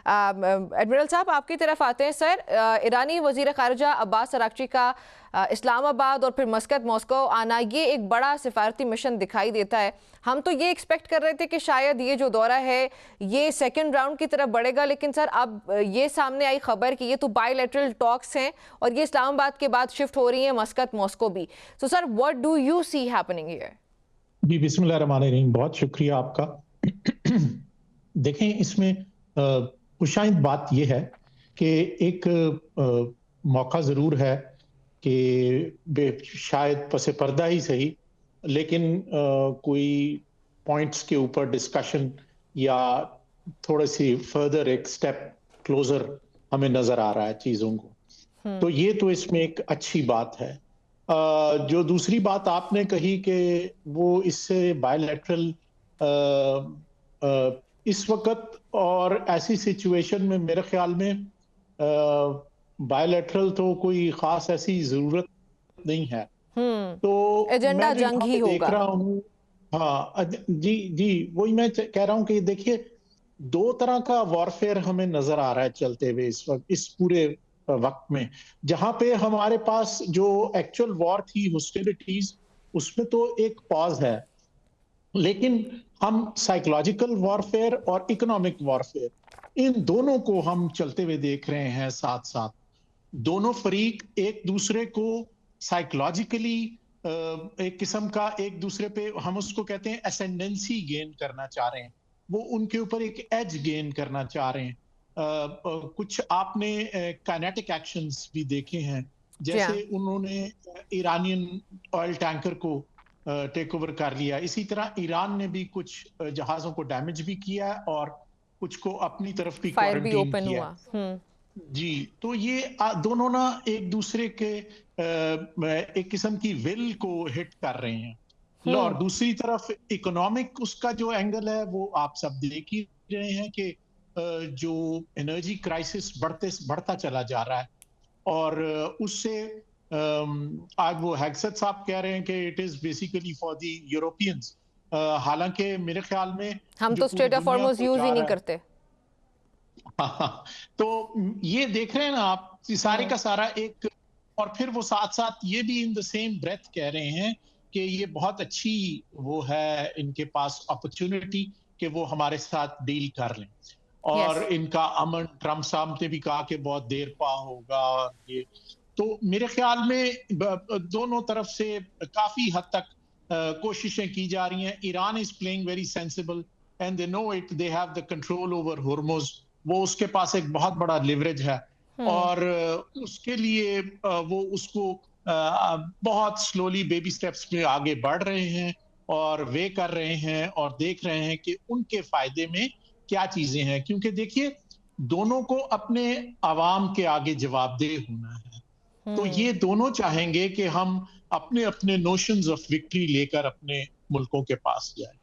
Admiral साहब आपकी तरफ आते हैं सर। ईरानी वजीर खारजा अब्बास अरागची का इस्लामाबाद और फिर मस्कत मॉस्को आना, ये एक बड़ा सिफारती मिशन दिखाई देता है। हम तो ये एक्सपेक्ट कर रहे थे कि शायद ये जो दौरा है ये सेकंड राउंड की तरफ बढ़ेगा, लेकिन सर अब ये सामने आई खबर कि ये तो बायलैटरल टॉक्स हैं और ये इस्लामाबाद के बाद शिफ्ट हो रही है मस्कत मॉस्को भी। So sir what do you see happening here? जी, बिस्मिल्लाहिर्रहमानिर्रहीम। बहुत शुक्रिया आपका। देखें, इसमें खुशाइंद बात यह है कि एक मौका ज़रूर है कि शायद पसे पर्दा ही सही, लेकिन कोई पॉइंट्स के ऊपर डिस्कशन या थोड़ी सी फर्दर एक स्टेप क्लोजर हमें नजर आ रहा है चीज़ों को। तो ये तो इसमें एक अच्छी बात है। जो दूसरी बात आपने कही कि वो इससे बायलैटरल इस वक्त और ऐसी सिचुएशन में मेरे ख्याल में बायलैटरल तो कोई खास ऐसी जरूरत नहीं है। तो एजेंडा मैं जो जंग यहाँ ही पे देख होगा। रहा हूँ, हाँ जी जी, वही मैं कह रहा हूँ कि देखिए, दो तरह का वॉरफेयर हमें नजर आ रहा है चलते हुए इस वक्त, इस पूरे वक्त में। जहां पे हमारे पास जो एक्चुअल वॉर थी, हॉस्टिलिटीज, उसमें तो एक पॉज है, लेकिन हम साइकोलॉजिकल वॉरफेयर और इकोनॉमिक वॉरफेयर, इन दोनों को हम चलते हुए देख रहे हैं साथ साथ। दोनों फरीक एक दूसरे को साइकोलॉजिकली एक किस्म का एक दूसरे पे, हम उसको कहते हैं असेंडेंसी गेन करना चाह रहे हैं। वो उनके ऊपर एक एज गेन करना चाह रहे हैं। कुछ आपने काइनेटिक एक्शंस भी देखे हैं, जी हाँ। जैसे उन्होंने ईरानियन ऑयल टैंकर को टेक ओवर कर लिया। इसी तरह ईरान ने भी कुछ जहाजों को डैमेज भी किया और कुछ को अपनी तरफ भी फायर भी क्वारंटीन ओपन किया हुआ। है। जी, तो ये दोनों ना एक दूसरे के एक किस्म की विल को हिट कर रहे हैं। और दूसरी तरफ इकोनॉमिक उसका जो एंगल है वो आप सब देख ही रहे हैं कि जो एनर्जी क्राइसिस बढ़ता चला जा रहा है। और उससे आज वो हैग्सत साहब कह रहे हैं कि it is basically for the Europeans. हालांकि मेरे ख्याल में हम जो तो पूरी स्ट्रेट ऑफ दुनिया हॉर्मुज को यूज ही जा नहीं रहा है, करते। हाँ, तो ये देख रहे हैं ना आप, सारे का सारा एक। और फिर वो साथ साथ ये भी इन द सेम ब्रेथ कह रहे हैं कि ये बहुत अच्छी वो है इनके पास अपॉर्चुनिटी कि वो हमारे साथ डील कर लें। और यस। इनका अमन, ट्रम्प साहब ने भी कहा कि बहुत देर पा होगा। और ये तो मेरे ख्याल में दोनों तरफ से काफी हद तक कोशिशें की जा रही हैं। Iran is playing very sensible and they know it, they have the control over Hormuz. वो उसके पास एक बहुत बड़ा लिवरेज है और उसके लिए वो उसको बहुत स्लोली बेबी स्टेप्स में आगे बढ़ रहे हैं और वे कर रहे हैं और देख रहे हैं कि उनके फायदे में क्या चीजें हैं। क्योंकि देखिए, दोनों को अपने आवाम के आगे जवाबदेह होना है। तो ये दोनों चाहेंगे कि हम अपने अपने नोशंस ऑफ विक्ट्री लेकर अपने मुल्कों के पास जाएं।